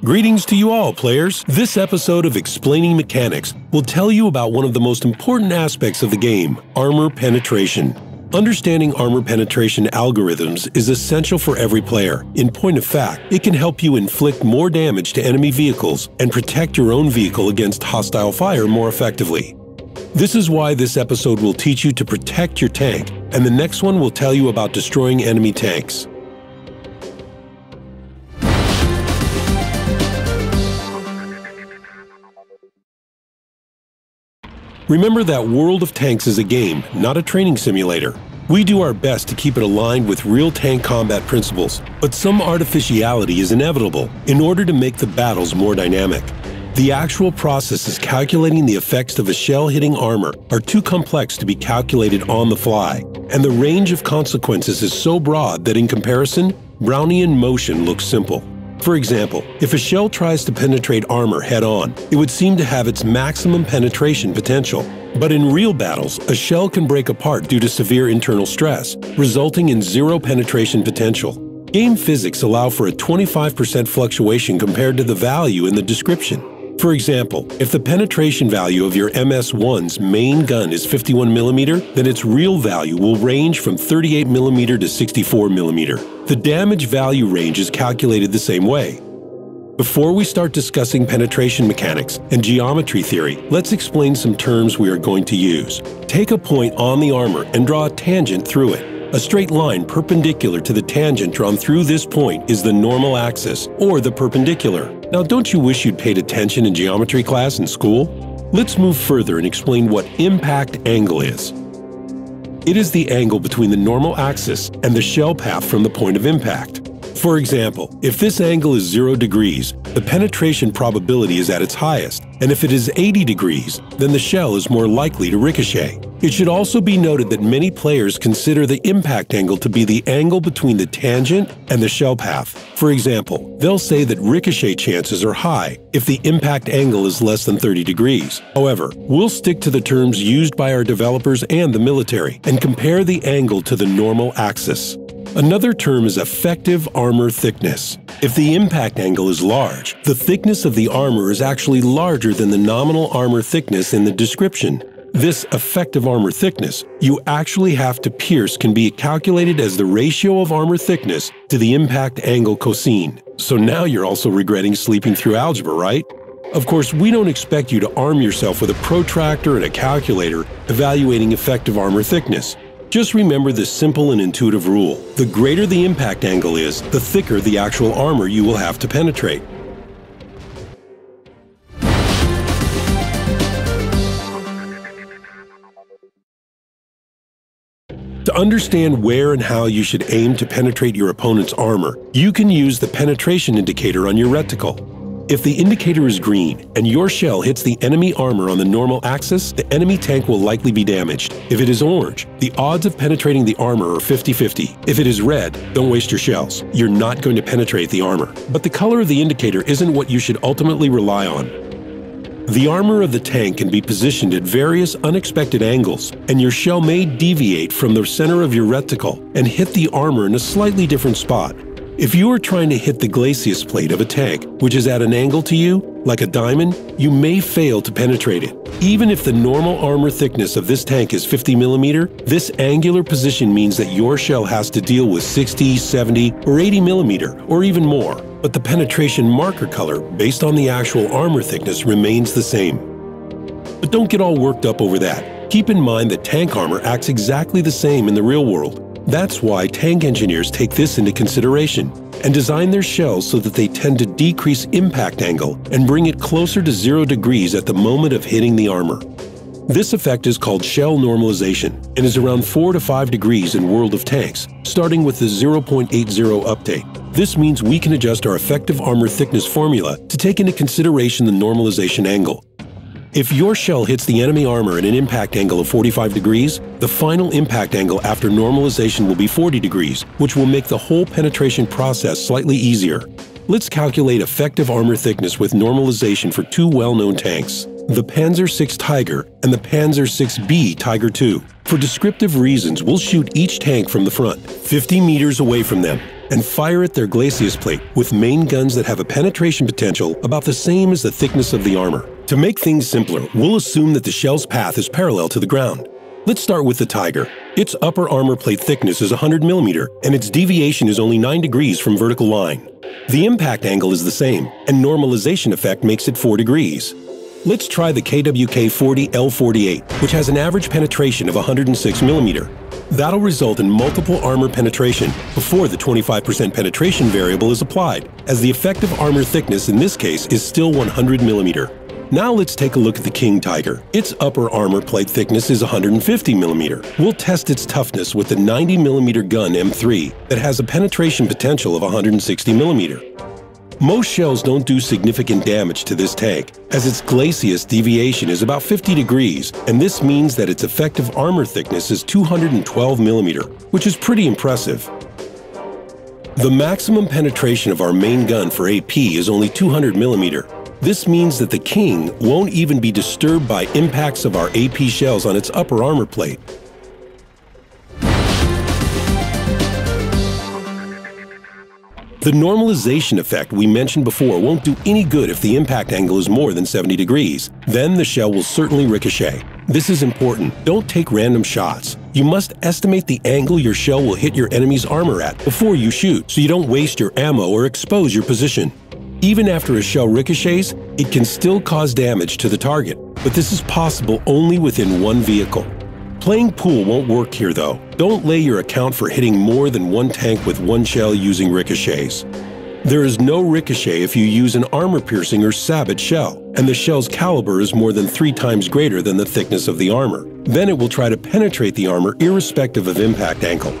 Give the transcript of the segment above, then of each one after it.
Greetings to you all, players! This episode of Explaining Mechanics will tell you about one of the most important aspects of the game, armor penetration. Understanding armor penetration algorithms is essential for every player. In point of fact, it can help you inflict more damage to enemy vehicles and protect your own vehicle against hostile fire more effectively. This is why this episode will teach you to protect your tank, and the next one will tell you about destroying enemy tanks. Remember that World of Tanks is a game, not a training simulator. We do our best to keep it aligned with real tank combat principles, but some artificiality is inevitable in order to make the battles more dynamic. The actual processes calculating the effects of a shell hitting armor are too complex to be calculated on the fly, and the range of consequences is so broad that in comparison, Brownian motion looks simple. For example, if a shell tries to penetrate armor head-on, it would seem to have its maximum penetration potential. But in real battles, a shell can break apart due to severe internal stress, resulting in zero penetration potential. Game physics allow for a 25% fluctuation compared to the value in the description. For example, if the penetration value of your MS-1's main gun is 51mm, then its real value will range from 38mm to 64mm. The damage value range is calculated the same way. Before we start discussing penetration mechanics and geometry theory, let's explain some terms we are going to use. Take a point on the armor and draw a tangent through it. A straight line perpendicular to the tangent drawn through this point is the normal axis, or the perpendicular. Now, don't you wish you'd paid attention in geometry class in school? Let's move further and explain what impact angle is. It is the angle between the normal axis and the shell path from the point of impact. For example, if this angle is 0 degrees, the penetration probability is at its highest, and if it is 80 degrees, then the shell is more likely to ricochet. It should also be noted that many players consider the impact angle to be the angle between the tangent and the shell path. For example, they'll say that ricochet chances are high if the impact angle is less than 30 degrees. However, we'll stick to the terms used by our developers and the military and compare the angle to the normal axis. Another term is effective armor thickness. If the impact angle is large, the thickness of the armor is actually larger than the nominal armor thickness in the description. This effective armor thickness you actually have to pierce can be calculated as the ratio of armor thickness to the impact angle cosine. So now you're also regretting sleeping through algebra, right? Of course, we don't expect you to arm yourself with a protractor and a calculator evaluating effective armor thickness. Just remember this simple and intuitive rule. The greater the impact angle is, the thicker the actual armor you will have to penetrate. To understand where and how you should aim to penetrate your opponent's armor, you can use the penetration indicator on your reticle. If the indicator is green and your shell hits the enemy armor on the normal axis, the enemy tank will likely be damaged. If it is orange, the odds of penetrating the armor are 50-50. If it is red, don't waste your shells. You're not going to penetrate the armor. But the color of the indicator isn't what you should ultimately rely on. The armor of the tank can be positioned at various unexpected angles, and your shell may deviate from the center of your reticle and hit the armor in a slightly different spot. If you are trying to hit the glacis plate of a tank, which is at an angle to you, like a diamond, you may fail to penetrate it. Even if the normal armor thickness of this tank is 50mm, this angular position means that your shell has to deal with 60, 70, or 80mm, or even more. But the penetration marker color, based on the actual armor thickness, remains the same. But don't get all worked up over that. Keep in mind that tank armor acts exactly the same in the real world. That's why tank engineers take this into consideration and design their shells so that they tend to decrease impact angle and bring it closer to 0 degrees at the moment of hitting the armor. This effect is called shell normalization and is around 4 to 5 degrees in World of Tanks, starting with the 0.80 update. This means we can adjust our effective armor thickness formula to take into consideration the normalization angle. If your shell hits the enemy armor at an impact angle of 45 degrees, the final impact angle after normalization will be 40 degrees, which will make the whole penetration process slightly easier. Let's calculate effective armor thickness with normalization for two well-known tanks, the Panzer VI Tiger and the Panzer VI-B Tiger II. For descriptive reasons, we'll shoot each tank from the front, 50 meters away from them. and fire at their glacis plate with main guns that have a penetration potential about the same as the thickness of the armor. To make things simpler, we'll assume that the shell's path is parallel to the ground. Let's start with the Tiger. Its upper armor plate thickness is 100 mm, and its deviation is only 9 degrees from vertical line. The impact angle is the same, and normalization effect makes it 4 degrees. Let's try the KWK-40L48, which has an average penetration of 106 mm. That'll result in multiple armor penetration before the 25% penetration variable is applied, as the effective armor thickness in this case is still 100 mm. Now let's take a look at the King Tiger. Its upper armor plate thickness is 150 mm. We'll test its toughness with the 90 mm gun M3 that has a penetration potential of 160 mm. Most shells don't do significant damage to this tank, as its glacis deviation is about 50 degrees, and this means that its effective armor thickness is 212 mm, which is pretty impressive. The maximum penetration of our main gun for AP is only 200 mm. This means that the King won't even be disturbed by impacts of our AP shells on its upper armor plate. The normalization effect we mentioned before won't do any good if the impact angle is more than 70 degrees. Then the shell will certainly ricochet. This is important. Don't take random shots. You must estimate the angle your shell will hit your enemy's armor at before you shoot, so you don't waste your ammo or expose your position. Even after a shell ricochets, it can still cause damage to the target, but this is possible only within one vehicle. Playing pool won't work here though. Don't lay your account for hitting more than one tank with one shell using ricochets. There is no ricochet if you use an armor-piercing or sabot shell, and the shell's caliber is more than 3 times greater than the thickness of the armor. Then it will try to penetrate the armor irrespective of impact angle.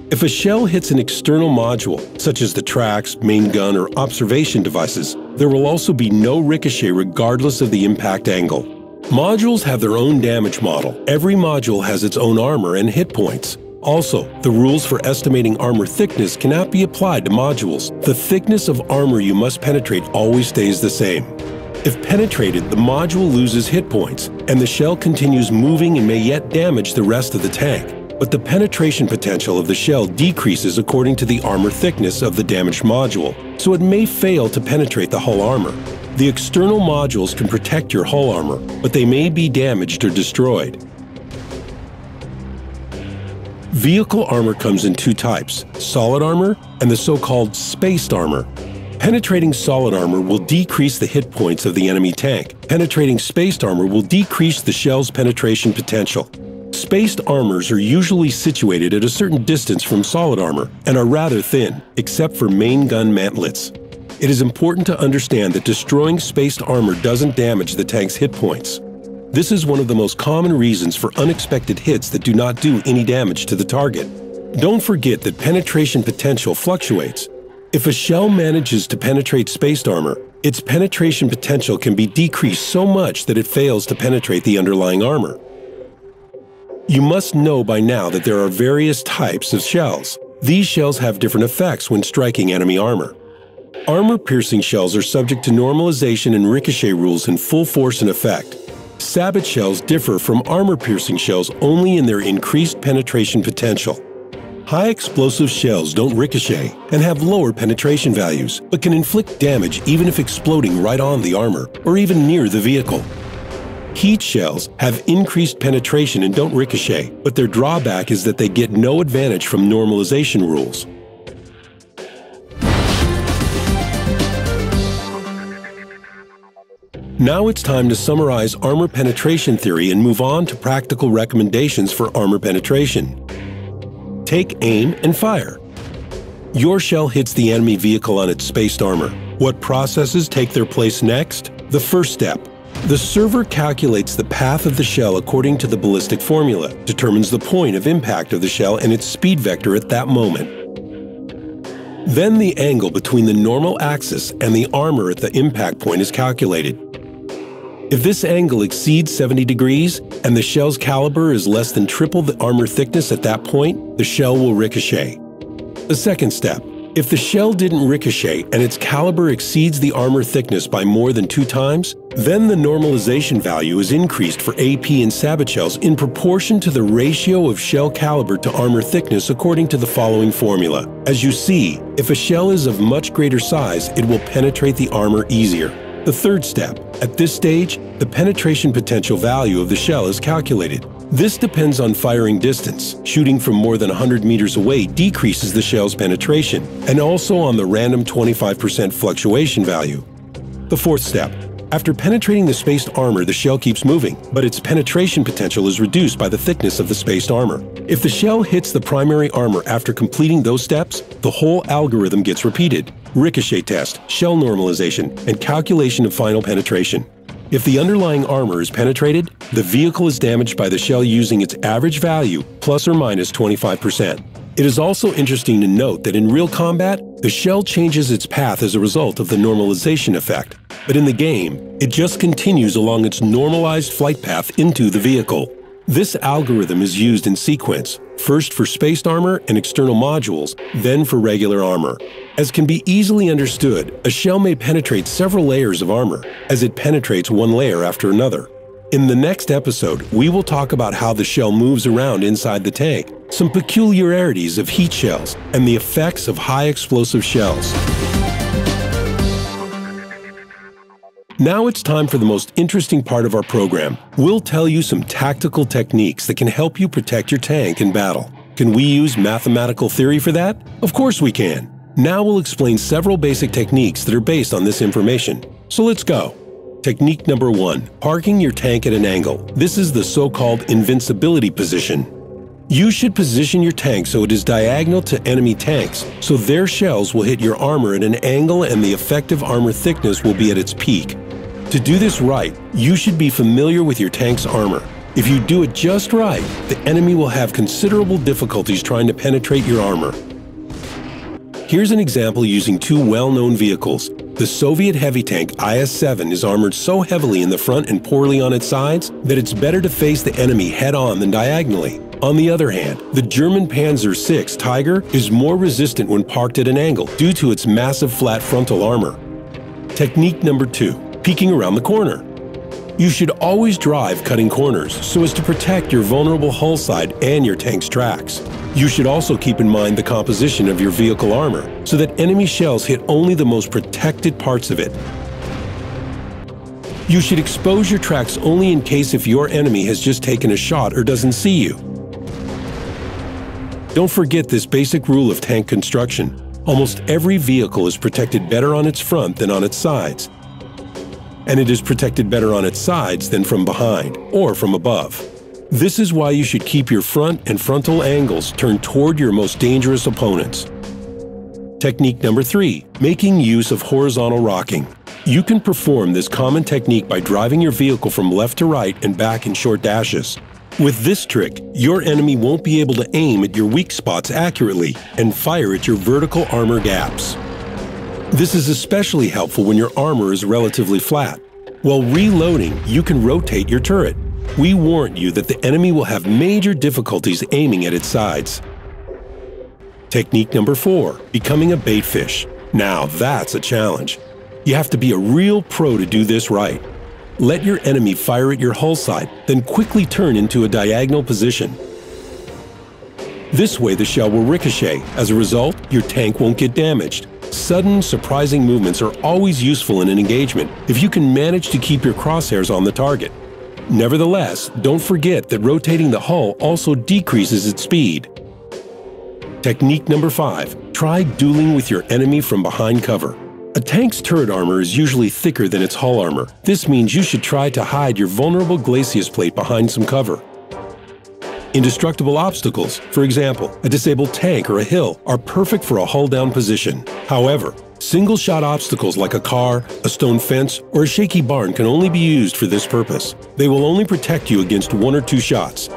If a shell hits an external module, such as the tracks, main gun, or observation devices, there will also be no ricochet regardless of the impact angle. Modules have their own damage model. Every module has its own armor and hit points. Also, the rules for estimating armor thickness cannot be applied to modules. The thickness of armor you must penetrate always stays the same. If penetrated, the module loses hit points, and the shell continues moving and may yet damage the rest of the tank. But the penetration potential of the shell decreases according to the armor thickness of the damaged module, so it may fail to penetrate the hull armor. The external modules can protect your hull armor, but they may be damaged or destroyed. Vehicle armor comes in 2 types, solid armor and the so-called spaced armor. Penetrating solid armor will decrease the hit points of the enemy tank. Penetrating spaced armor will decrease the shell's penetration potential. Spaced armors are usually situated at a certain distance from solid armor and are rather thin, except for main gun mantlets. It is important to understand that destroying spaced armor doesn't damage the tank's hit points. This is one of the most common reasons for unexpected hits that do not do any damage to the target. Don't forget that penetration potential fluctuates. If a shell manages to penetrate spaced armor, its penetration potential can be decreased so much that it fails to penetrate the underlying armor. You must know by now that there are various types of shells. These shells have different effects when striking enemy armor. Armor-piercing shells are subject to normalization and ricochet rules in full force and effect. Sabot shells differ from armor-piercing shells only in their increased penetration potential. High-explosive shells don't ricochet and have lower penetration values, but can inflict damage even if exploding right on the armor or even near the vehicle. Heat shells have increased penetration and don't ricochet, but their drawback is that they get no advantage from normalization rules. Now it's time to summarize armor penetration theory and move on to practical recommendations for armor penetration. Take aim and fire. Your shell hits the enemy vehicle on its spaced armor. What processes take their place next? The first step. The server calculates the path of the shell according to the ballistic formula, determines the point of impact of the shell and its speed vector at that moment. Then the angle between the normal axis and the armor at the impact point is calculated. If this angle exceeds 70 degrees and the shell's caliber is less than triple the armor thickness at that point, the shell will ricochet. The second step. If the shell didn't ricochet and its caliber exceeds the armor thickness by more than 2 times, then the normalization value is increased for AP and sabot shells in proportion to the ratio of shell caliber to armor thickness according to the following formula. As you see, if a shell is of much greater size, it will penetrate the armor easier. The third step. At this stage, the penetration potential value of the shell is calculated. This depends on firing distance. Shooting from more than 100 meters away decreases the shell's penetration, and also on the random 25% fluctuation value. The fourth step. After penetrating the spaced armor, the shell keeps moving, but its penetration potential is reduced by the thickness of the spaced armor. If the shell hits the primary armor after completing those steps, the whole algorithm gets repeated. Ricochet test, shell normalization, and calculation of final penetration. If the underlying armor is penetrated, the vehicle is damaged by the shell using its average value plus or minus 25%. It is also interesting to note that in real combat, the shell changes its path as a result of the normalization effect. But in the game, it just continues along its normalized flight path into the vehicle. This algorithm is used in sequence, first for spaced armor and external modules, then for regular armor. As can be easily understood, a shell may penetrate several layers of armor, as it penetrates one layer after another. In the next episode, we will talk about how the shell moves around inside the tank, some peculiarities of heat shells, and the effects of high explosive shells. Now it's time for the most interesting part of our program. We'll tell you some tactical techniques that can help you protect your tank in battle. Can we use mathematical theory for that? Of course we can. Now we'll explain several basic techniques that are based on this information. So let's go. Technique number 1, parking your tank at an angle. This is the so-called invincibility position. You should position your tank so it is diagonal to enemy tanks, so their shells will hit your armor at an angle and the effective armor thickness will be at its peak. To do this right, you should be familiar with your tank's armor. If you do it just right, the enemy will have considerable difficulties trying to penetrate your armor. Here's an example using 2 well-known vehicles. The Soviet heavy tank IS-7 is armored so heavily in the front and poorly on its sides that it's better to face the enemy head-on than diagonally. On the other hand, the German Panzer VI Tiger is more resistant when parked at an angle due to its massive flat frontal armor. Technique number 2, peeking around the corner. You should always drive cutting corners so as to protect your vulnerable hull side and your tank's tracks. You should also keep in mind the composition of your vehicle armor so that enemy shells hit only the most protected parts of it. You should expose your tracks only in case if your enemy has just taken a shot or doesn't see you. Don't forget this basic rule of tank construction. Almost every vehicle is protected better on its front than on its sides. And it is protected better on its sides than from behind or from above. This is why you should keep your front and frontal angles turned toward your most dangerous opponents. Technique number 3, making use of horizontal rocking. You can perform this common technique by driving your vehicle from left to right and back in short dashes. With this trick, your enemy won't be able to aim at your weak spots accurately and fire at your vertical armor gaps. This is especially helpful when your armor is relatively flat. While reloading, you can rotate your turret. We warn you that the enemy will have major difficulties aiming at its sides. Technique number 4, becoming a bait fish. Now that's a challenge. You have to be a real pro to do this right. Let your enemy fire at your hull side, then quickly turn into a diagonal position. This way the shell will ricochet. As a result, your tank won't get damaged. Sudden, surprising movements are always useful in an engagement if you can manage to keep your crosshairs on the target. Nevertheless, don't forget that rotating the hull also decreases its speed. Technique number 5, try dueling with your enemy from behind cover. A tank's turret armor is usually thicker than its hull armor. This means you should try to hide your vulnerable glacis plate behind some cover. Indestructible obstacles, for example, a disabled tank or a hill, are perfect for a hull-down position. However, single-shot obstacles like a car, a stone fence, or a shaky barn can only be used for this purpose. They will only protect you against 1 or 2 shots.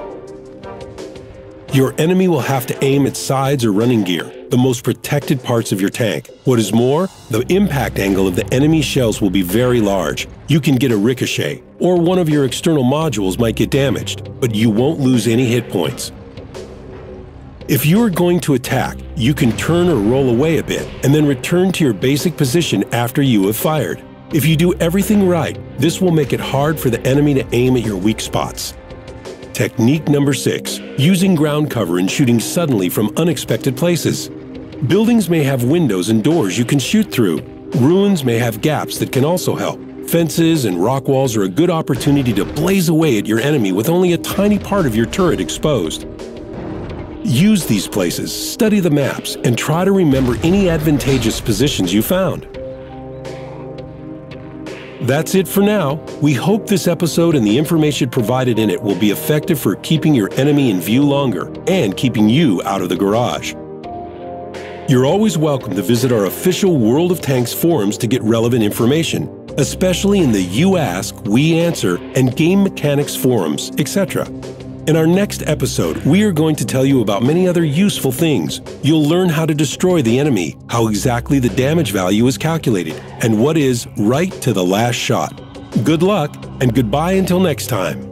Your enemy will have to aim at sides or running gear, the most protected parts of your tank. What is more, the impact angle of the enemy shells will be very large. You can get a ricochet, or one of your external modules might get damaged, but you won't lose any hit points. If you are going to attack, you can turn or roll away a bit and then return to your basic position after you have fired. If you do everything right, this will make it hard for the enemy to aim at your weak spots. Technique number 6, using ground cover and shooting suddenly from unexpected places. Buildings may have windows and doors you can shoot through. Ruins may have gaps that can also help. Fences and rock walls are a good opportunity to blaze away at your enemy with only a tiny part of your turret exposed. Use these places, study the maps, and try to remember any advantageous positions you found. That's it for now. We hope this episode and the information provided in it will be effective for keeping your enemy in view longer and keeping you out of the garage. You're always welcome to visit our official World of Tanks forums to get relevant information, especially in the You Ask, We Answer, and Game Mechanics forums, etc. In our next episode, we are going to tell you about many other useful things. You'll learn how to destroy the enemy, how exactly the damage value is calculated, and what is right to the last shot. Good luck, and goodbye until next time.